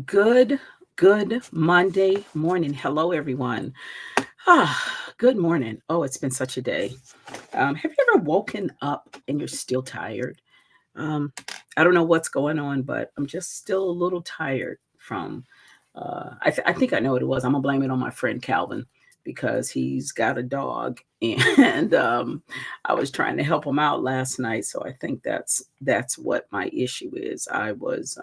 Good, good Monday morning. Hello, everyone. Good morning. Oh, it's been such a day. Have you ever woken up and you're still tired? Um, I don't know what's going on, but I'm just still a little tired from. I think I know what it was. I'm gonna blame it on my friend Calvin because he's got a dog, and I was trying to help him out last night. So I think that's what my issue is. I was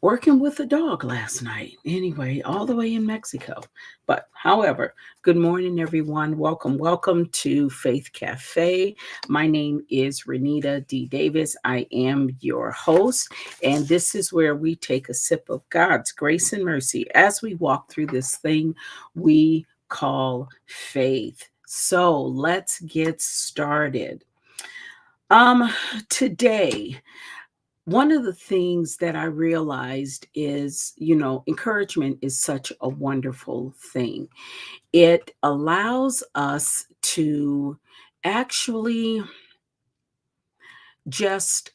working with a dog last night. Anyway, all the way in Mexico. But however, good morning, everyone. Welcome to Faith Cafe. My name is Renita D. Davis. I am your host, and this is where we take a sip of God's grace and mercy as we walk through this thing we call faith. So let's get started. Um, Today, one of the things that I realized is, encouragement is such a wonderful thing. It allows us to actually just,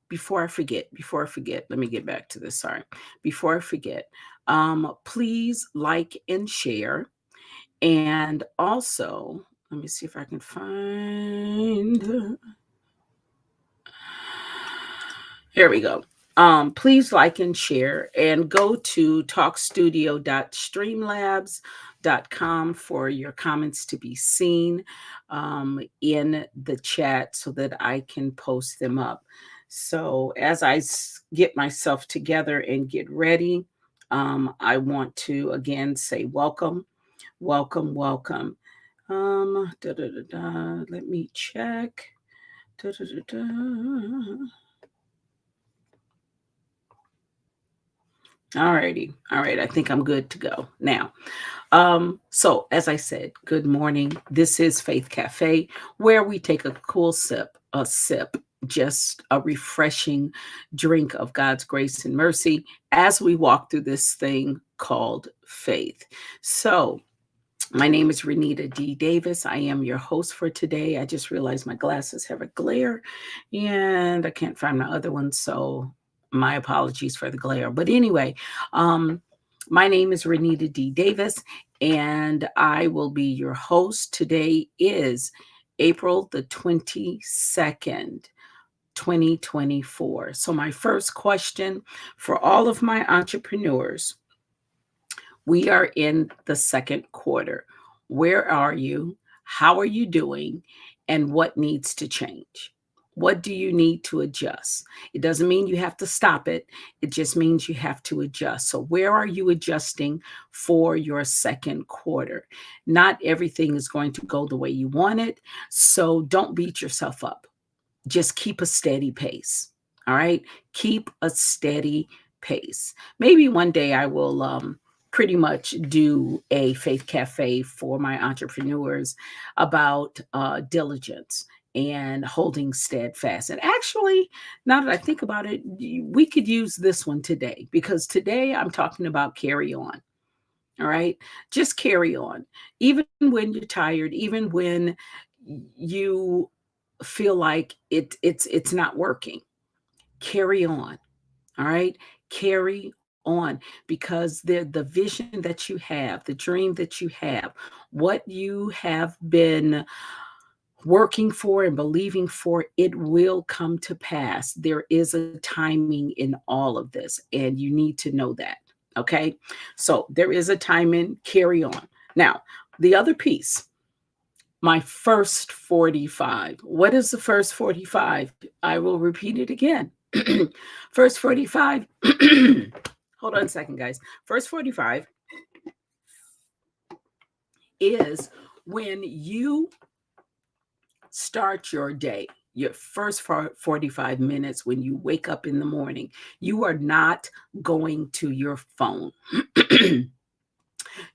before I forget, let me get back to this. Sorry. Before I forget, please like and share. And also, let me see if I can find. Here we go. Please like and share and go to talkstudio.streamlabs.com for your comments to be seen in the chat so that I can post them up. So, as I get myself together and get ready, I want to again say welcome, welcome, welcome. Let me check. Da, da, da, da. All righty. All right. I think I'm good to go now. So as I said, good morning. This is Faith Cafe, where we take a sip, just a refreshing drink of God's grace and mercy as we walk through this thing called faith. So my name is Renita D. Davis. I am your host for today. I just realized my glasses have a glare and I can't find my other one. So my apologies for the glare. But anyway, um, my name is Renita D. Davis and I will be your host. Today is April the 22nd. 2024. So, my first question for all of my entrepreneurs, we are in the second quarter. Where are you? How are you doing? And what needs to change? What do you need to adjust? It doesn't mean you have to stop it. It just means you have to adjust. So, where are you adjusting for your second quarter? Not everything is going to go the way you want it. So, don't beat yourself up. Just keep a steady pace. All right. Keep a steady pace. Maybe one day I will pretty much do a faith cafe for my entrepreneurs about diligence and holding steadfast. And actually, now that I think about it, we could use this one today because today I'm talking about carry on. All right. Just carry on. Even when you're tired, even when you feel like it's not working, carry on. All right. Carry on because the vision that you have, the dream that you have, what you have been working for and believing for, it will come to pass. There is a timing in all of this, and you need to know that. Okay. So there is a timing, carry on. Now, the other piece, my first 45. What is the first 45? I will repeat it again. First 45. Hold on a second, guys. First 45 is when you start your day. Your first 45 minutes when you wake up in the morning, you are not going to your phone.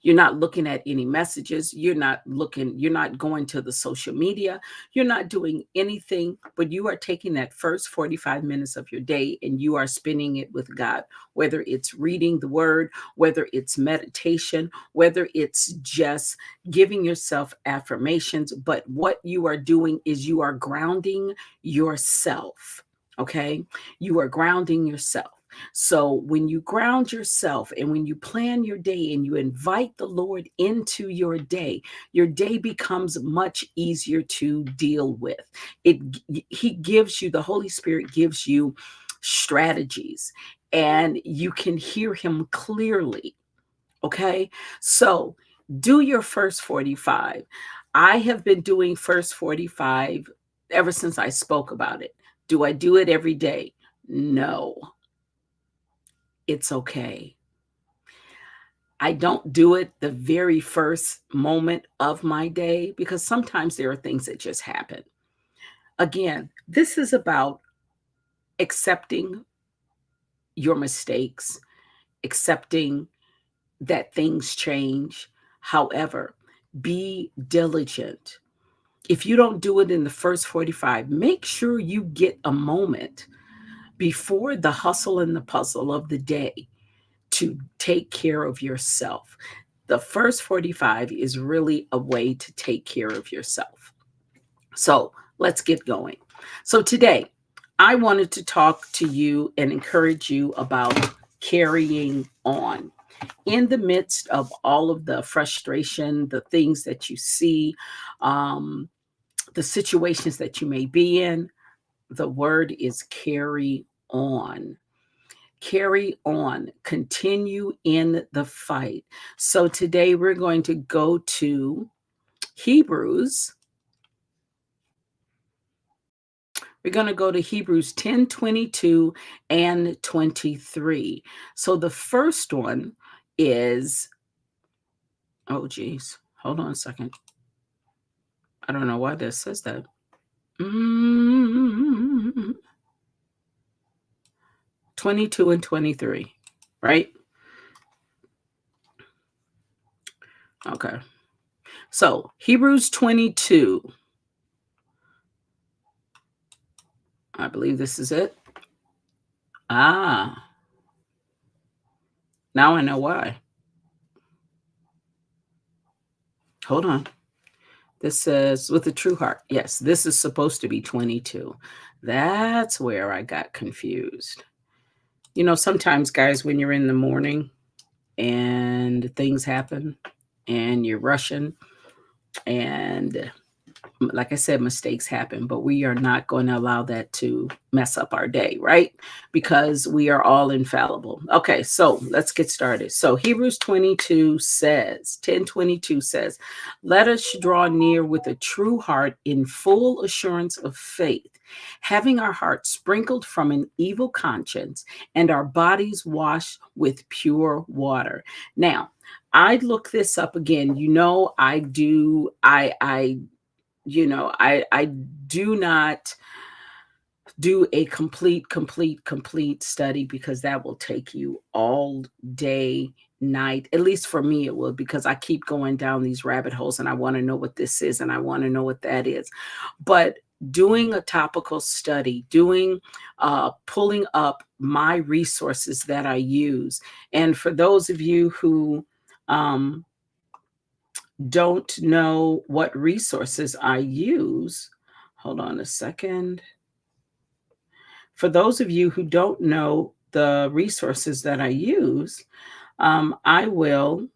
You're not looking at any messages. You're not going to the social media. You're not doing anything, but you are taking that first 45 minutes of your day and you are spending it with God, whether it's reading the word, whether it's meditation, whether it's just giving yourself affirmations. But what you are doing is you are grounding yourself. Okay. You are grounding yourself. So when you ground yourself and when you plan your day and you invite the Lord into your day becomes much easier to deal with. It he gives you, the Holy Spirit gives you strategies, and you can hear him clearly. Okay? So, do your first 45. I have been doing first 45 ever since I spoke about it. Do I do it every day? No. It's okay. I don't do it the very first moment of my day because sometimes there are things that just happen. Again, this is about accepting your mistakes, accepting that things change. However, be diligent. If you don't do it in the first 45, make sure you get a moment before the hustle and the puzzle of the day to take care of yourself. The first 45 is really a way to take care of yourself. So let's get going. So today, I wanted to talk to you and encourage you about carrying on in the midst of all of the frustration, the things that you see, um, the situations that you may be in. The word is carry on. Carry on, continue in the fight. So today we're going to go to Hebrews. We're going to go to Hebrews 10, 22 and 23. So the first one is, oh geez, hold on a second. I don't know why this says that. 22 and 23, right? Okay. So Hebrews 22, I believe this is it. Ah, now I know why. Hold on. This says with a true heart. Yes, this is supposed to be 22. That's where I got confused. You know, sometimes, guys, when you're in the morning and things happen and you're rushing, and like I said, mistakes happen, but we are not going to allow that to mess up our day, right? Because we are all infallible. Okay, so let's get started. So Hebrews 22 says, 10:22 says, let us draw near with a true heart in full assurance of faith, having our hearts sprinkled from an evil conscience and our bodies washed with pure water. Now, I look this up again. You know, I do, I do not do a complete study because that will take you all day, night. At least for me, it will, because I keep going down these rabbit holes and I want to know what this is and I want to know what that is. But doing a topical study, pulling up my resources that I use. And for those of you who, um, don't know what resources I use, hold on a second. For those of you who don't know the resources that I use, I will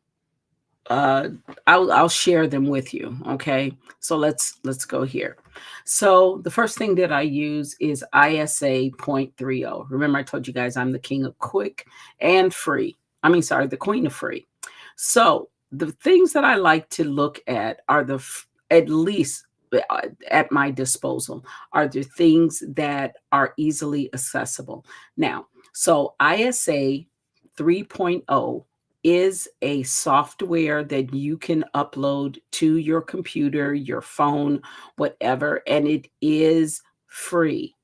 I'll share them with you. Okay. So let's go here. So the first thing that I use is ISA 0.30. Remember, I told you guys I'm the king of quick and free. Sorry, the queen of free. So the things that I like to look at are at least at my disposal are the things that are easily accessible. Now, so ISA 3.0 is a software that you can upload to your computer, your phone, whatever, and it is free.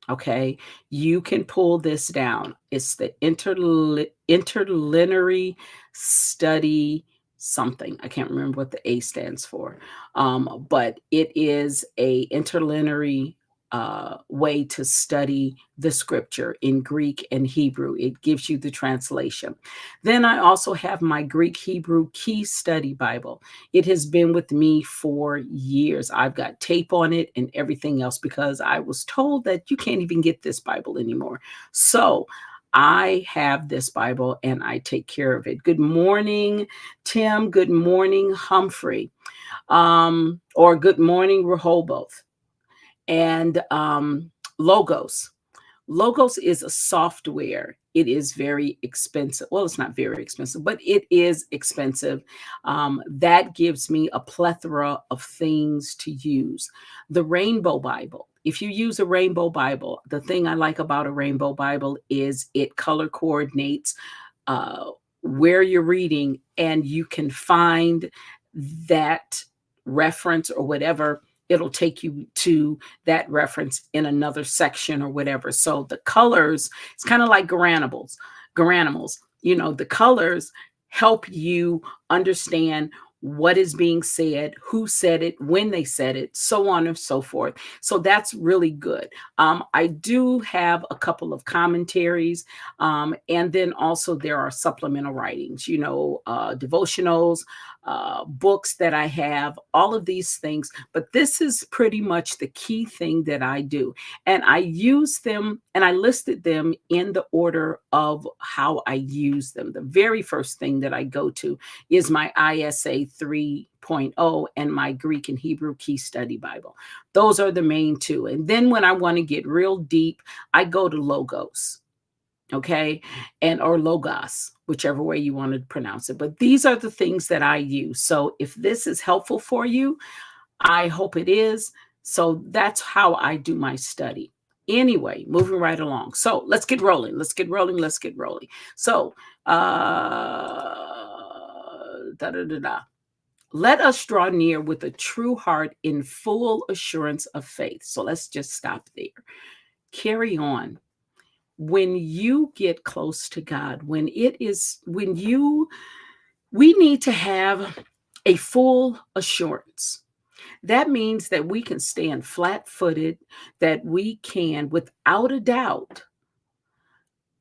Okay, you can pull this down. It's the interlineary study something. I can't remember what the A stands for, but it is a interlineary way to study the scripture in Greek and Hebrew. It gives you the translation. Then I also have my Greek Hebrew Key Study Bible. It has been with me for years. I've got tape on it and everything else because I was told that you can't even get this Bible anymore. So I have this Bible and I take care of it. Good morning, Tim. Good morning, Humphrey. Or good morning, Rehoboth. And Logos. Logos is a software. It is very expensive. Well, it's not very expensive, but it is expensive. That gives me a plethora of things to use. The Rainbow Bible. If you use a Rainbow Bible, the thing I like about a Rainbow Bible is it color coordinates uh, where you're reading, and you can find that reference or whatever. It'll take you to that reference in another section or whatever. So the colors, it's kind of like Garanimals. Garanimals, the colors help you understand what is being said, who said it, when they said it, so on and so forth. So that's really good. I do have a couple of commentaries, and then also there are supplemental writings, devotionals, books that I have, all of these things. But this is pretty much the key thing that I do. And I use them, and I listed them in the order of how I use them. The very first thing that I go to is my ISA 3.0 and my Greek and Hebrew Key Study Bible. Those are the main two. And then when I want to get real deep, I go to Logos. Okay, or Logos, whichever way you want to pronounce it. But these are the things that I use. So if this is helpful for you, I hope it is. So that's how I do my study. Anyway, moving right along. So let's get rolling. Let's get rolling. Let's get rolling. So, let us draw near with a true heart in full assurance of faith. So let's just stop there. Carry on. When you get close to God, we need to have a full assurance. That means that we can stand flat-footed, that we can, without a doubt,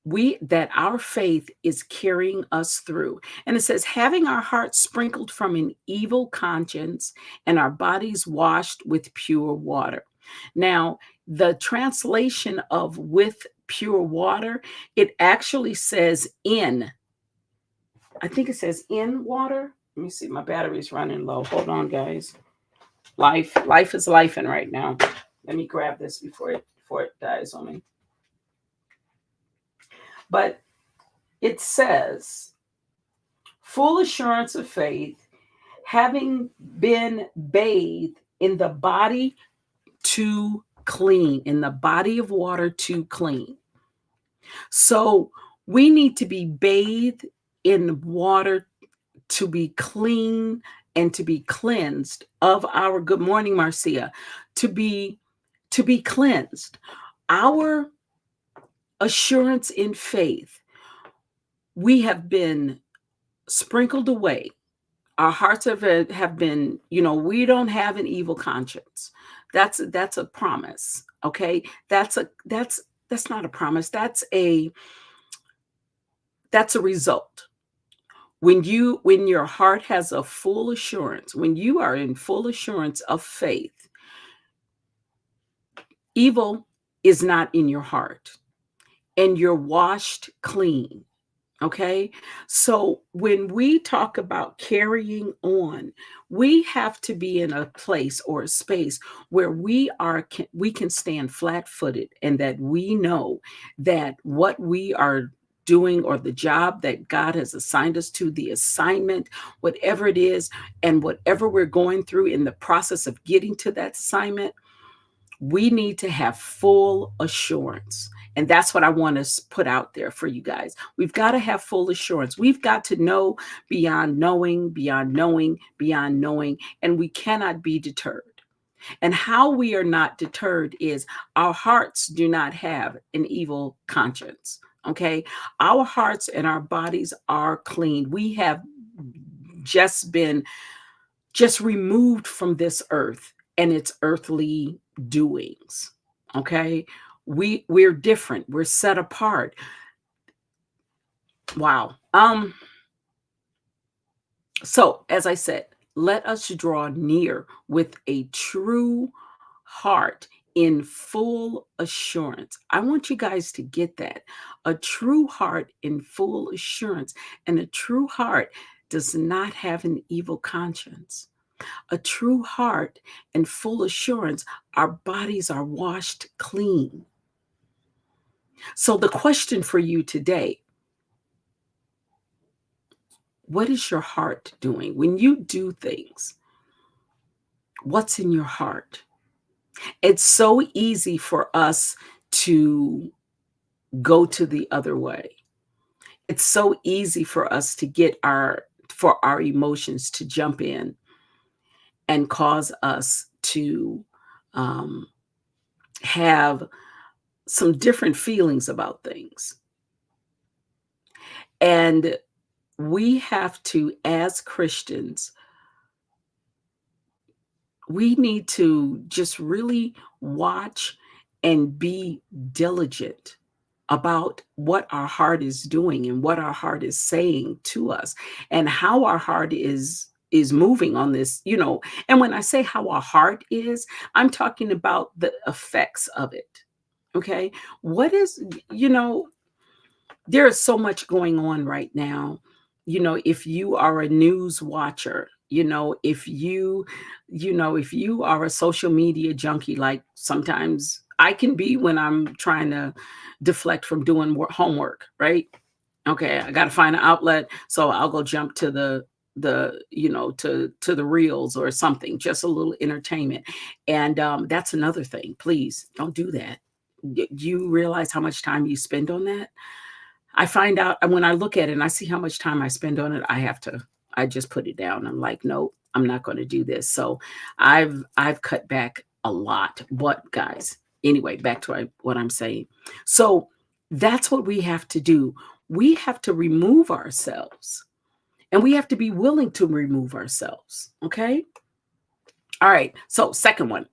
that our faith is carrying us through. And it says, having our hearts sprinkled from an evil conscience and our bodies washed with pure water. Now, the translation of with pure water, it actually says in. I think it says in water. Let me see. My battery's running low. Hold on, guys. Life is lifing right now. Let me grab this before it dies on me. But it says, full assurance of faith, having been bathed in the body to clean, in the body of water to clean. So we need to be bathed in water to be clean and to be cleansed of our, good morning, Marcia, to be cleansed. Our assurance in faith, we have been sprinkled away. Our hearts have been, we don't have an evil conscience. That's a promise. Okay. That's not a promise. That's a result. When your heart has a full assurance, when you are in full assurance of faith, evil is not in your heart and you're washed clean. Okay. So when we talk about carrying on, we have to be in a place or a space where we can stand flat footed, and that we know that what we are doing, or the job that God has assigned us to, the assignment, whatever it is, and whatever we're going through in the process of getting to that assignment, we need to have full assurance. And that's what I want to put out there for you guys. We've got to have full assurance. We've got to know beyond knowing, beyond knowing, beyond knowing, and we cannot be deterred. And how we are not deterred is our hearts do not have an evil conscience. Okay. Our hearts and our bodies are clean. We have just been removed from this earth and its earthly doings. Okay. We're different. We're set apart. Wow. So as I said, let us draw near with a true heart in full assurance. I want you guys to get that. A true heart in full assurance. And a true heart does not have an evil conscience. A true heart and full assurance, our bodies are washed clean. So, the question for you today, what is your heart doing? When you do things, what's in your heart? It's so easy for us to go to the other way. It's so easy for us to for our emotions to jump in and cause us to um, have some different feelings about things. And we have to, as Christians, we need to just really watch and be diligent about what our heart is doing and what our heart is saying to us and how our heart is moving on this, and when I say how our heart is, I'm talking about the effects of it. Okay, what is, there is so much going on right now. If you are a news watcher, if you are a social media junkie, like sometimes I can be when I'm trying to deflect from doing homework, right? Okay, I got to find an outlet, so I'll go jump to to the reels or something, just a little entertainment. And that's another thing. Please don't do that. Do you realize how much time you spend on that? I find out, and when I look at it and I see how much time I spend on it, I just put it down. I'm like, nope, I'm not going to do this. So I've cut back a lot. But guys, anyway, back to what I'm saying. So that's what we have to do. We have to remove ourselves, and we have to be willing to remove ourselves. Okay. All right. So, second one,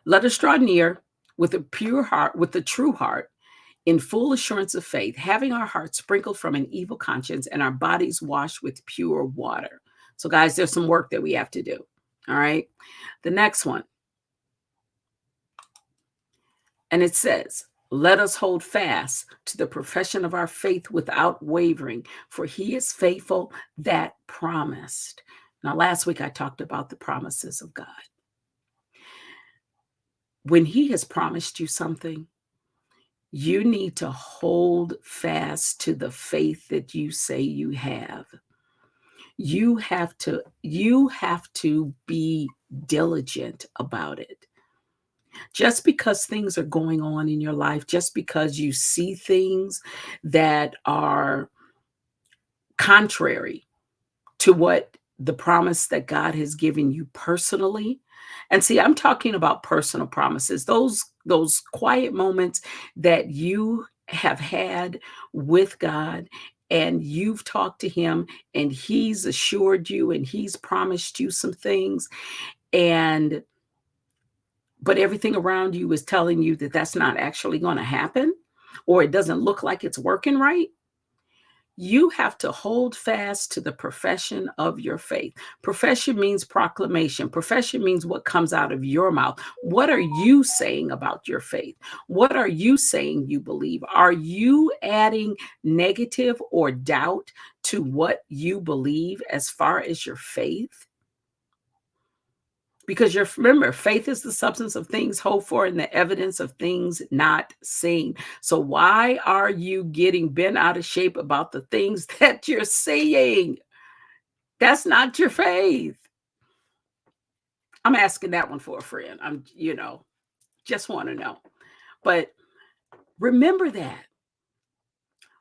let us draw near with a pure heart, with a true heart, in full assurance of faith, having our hearts sprinkled from an evil conscience and our bodies washed with pure water. So, guys, there's some work that we have to do. All right. The next one, and it says, let us hold fast to the profession of our faith without wavering, for he is faithful that promised. Now, last week I talked about the promises of God. When he has promised you something, you need to hold fast to the faith that you say you have. You have to be diligent about it. Just because things are going on in your life, just because you see things that are contrary to what the promise that God has given you personally. And see, I'm talking about personal promises, those quiet moments that you have had with God, and you've talked to him and he's assured you and he's promised you some things, and but everything around you is telling you that that's not actually going to happen, or it doesn't look like it's working right. You have to hold fast to the profession of your faith. Profession means proclamation. Profession means what comes out of your mouth. What are you saying about your faith? What are you saying you believe? Are you adding negative or doubt to what you believe as far as your faith? Because remember, faith is the substance of things hoped for and the evidence of things not seen. So why are you getting bent out of shape about the things that you're saying? That's not your faith. I'm asking that one for a friend. Just want to know. But remember that.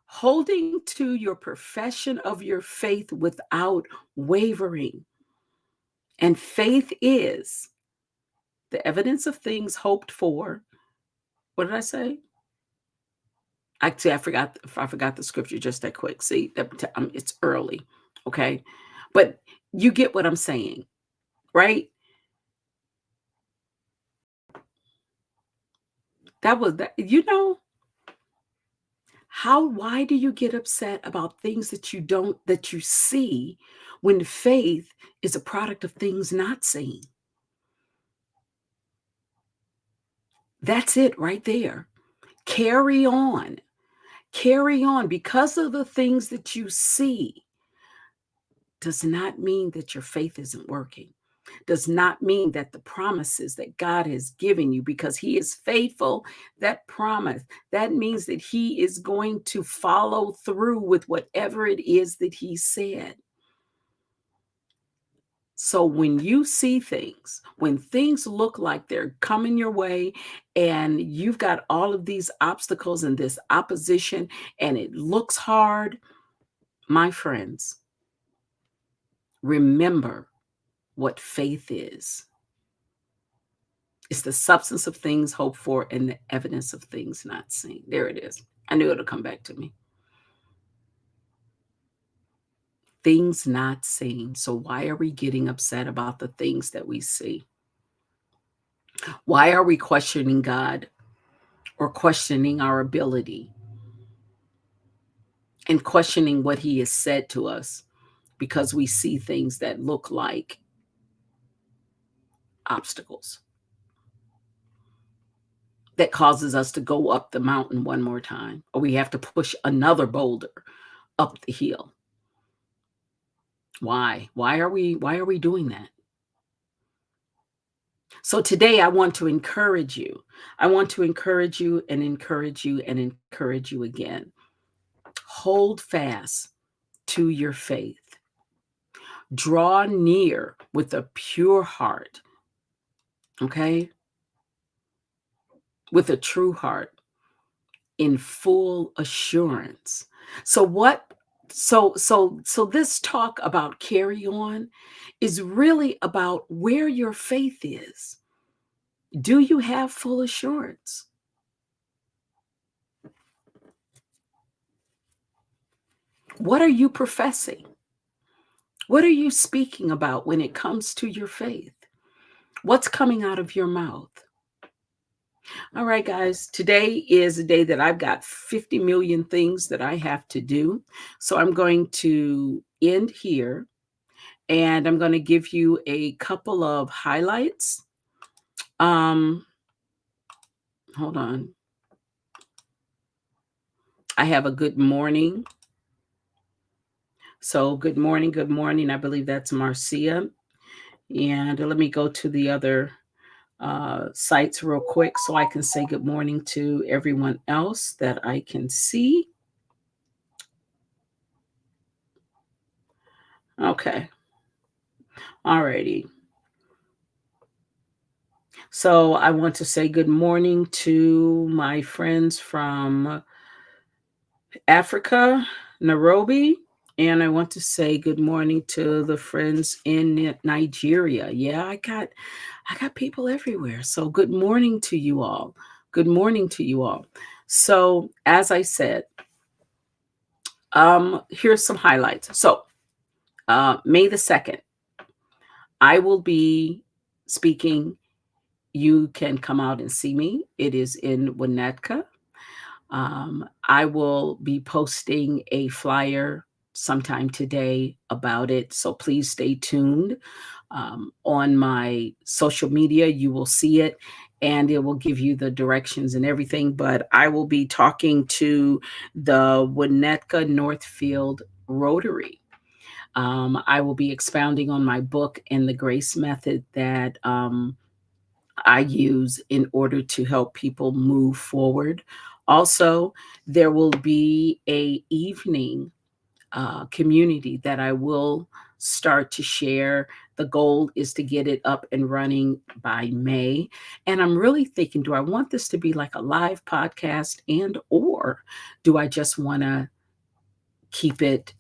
Holding to your profession of your faith without wavering. And faith is the evidence of things hoped for. What did I say? Actually, I forgot the scripture just that quick. See, it's early, okay? But you get what I'm saying, right? That was that. Why do you get upset about things that you see, when faith is a product of things not seen? That's it right there. Carry on. Carry on. Because of the things that you see does not mean that your faith isn't working. Does not mean that the promises that God has given you, because He is faithful, that promise, that means that He is going to follow through with whatever it is that He said. So when you see things, when things look like they're coming your way and you've got all of these obstacles and this opposition and it looks hard, my friends, remember what faith is. It's the substance of things hoped for and the evidence of things not seen. There it is. I knew it'll come back to me. Things not seen. So why are we getting upset about the things that we see? Why are we questioning God or questioning our ability and questioning what He has said to us because we see things that look like obstacles that causes us to go up the mountain one more time, or we have to push another boulder up the hill? Why? Why are we doing that? So today I want to encourage you. I want to encourage you and encourage you and encourage you again. Hold fast to your faith. Draw near with a pure heart. Okay? With a true heart, in full assurance. So what so this talk about carry on is really about where your faith is. Do you have full assurance? What are you professing? What are you speaking about when it comes to your faith? What's coming out of your mouth? All right, guys, today is a day that I've got 50 million things that I have to do. So I'm going to end here and I'm going to give you a couple of highlights. Um, Hold on. I have a good morning. So good morning, good morning. I believe that's Marcia. And let me go to the other sites real quick so I can say good morning to everyone else that I can see. Okay. All righty. So I want to say good morning to my friends from Africa, Nairobi. And I want to say good morning to the friends in Nigeria. Yeah, I got people everywhere. So good morning to you all. Good morning to you all. So as I said, here's some highlights. So May the 2nd, I will be speaking. You can come out and see me. It is in Winnetka. I will be posting a flyer sometime today about it. So please stay tuned. On my social media, you will see it and it will give you the directions and everything. But I will be talking to the Winnetka Northfield Rotary. I will be expounding on my book and the grace method that I use in order to help people move forward. Also, there will be a evening community that I will start to share. The goal is to get it up and running by May. And I'm really thinking, do I want this to be like a live podcast and or do I just want to keep it,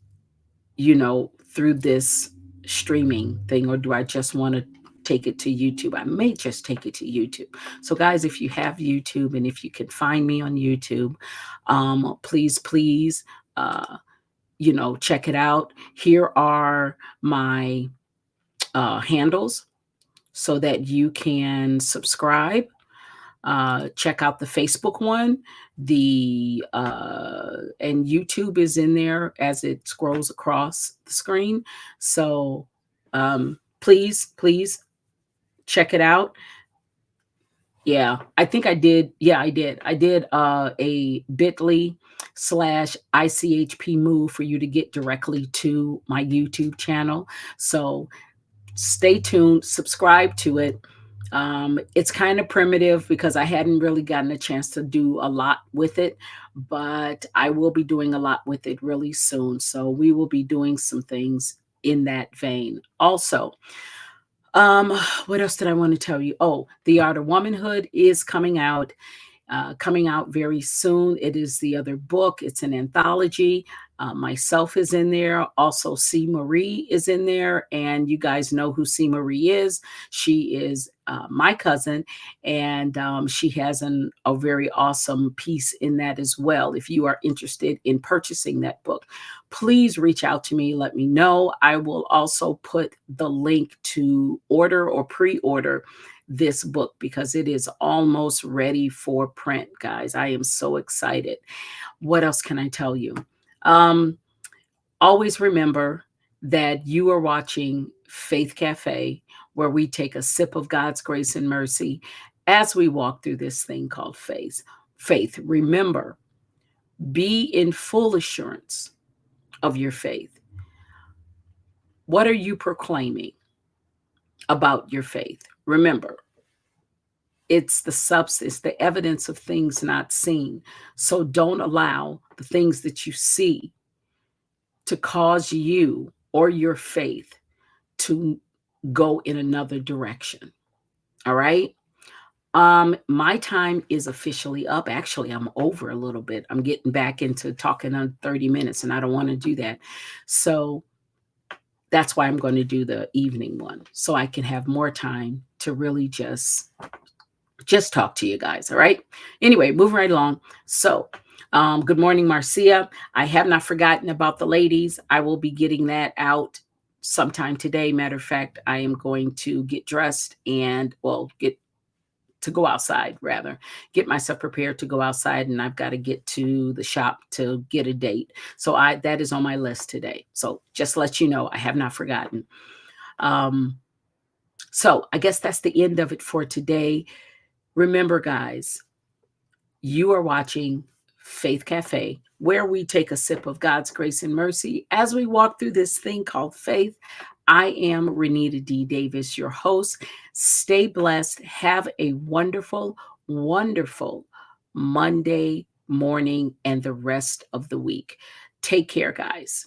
through this streaming thing, or do I just want to take it to YouTube? I may just take it to YouTube. So, guys, if you have YouTube and if you can find me on YouTube, please, check it out. Here are my handles so that you can subscribe. Check out the Facebook one. The and YouTube is in there as it scrolls across the screen. So please check it out. Yeah, I think I did. Yeah, I did. I did a bit.ly/ICHP move for you to get directly to my YouTube channel. So stay tuned, subscribe to it. It's kind of primitive because I hadn't really gotten a chance to do a lot with it, but I will be doing a lot with it really soon. So we will be doing some things in that vein. Also, um, what else did I want to tell you? Oh, The Art of Womanhood is coming out very soon. It is the other book. It's an anthology. Myself is in there. Also, C. Marie is in there. And you guys know who C. Marie is. She is my cousin, and she has a very awesome piece in that as well. If you are interested in purchasing that book, please reach out to me. Let me know. I will also put the link to order or pre order this book because it is almost ready for print, guys. I am so excited. What else can I tell you? Um, Always remember that you are watching Faith Cafe, where we take a sip of God's grace and mercy as we walk through this thing called faith. Faith. Remember, be in full assurance of your faith. What are you proclaiming about your faith? Remember, it's the substance, the evidence of things not seen. So don't allow the things that you see to cause you or your faith to go in another direction. All right. My time is officially up. Actually, I'm over a little bit. I'm getting back into talking on 30 minutes, and I don't want to do that. So that's why I'm going to do the evening one so I can have more time to really just talk to you guys. All right. Anyway, moving right along. So, good morning, Marcia. I have not forgotten about the ladies. I will be getting that out sometime today. Matter of fact, I am going to get dressed and, well, get to go outside, rather, get myself prepared to go outside. And I've got to get to the shop to get a date. So that is on my list today. So just let you know, I have not forgotten. So I guess that's the end of it for today. Remember, guys, you are watching Faith Cafe, where we take a sip of God's grace and mercy as we walk through this thing called faith. I am Renita D. Davis, your host. Stay blessed. Have a wonderful, wonderful Monday morning and the rest of the week. Take care, guys.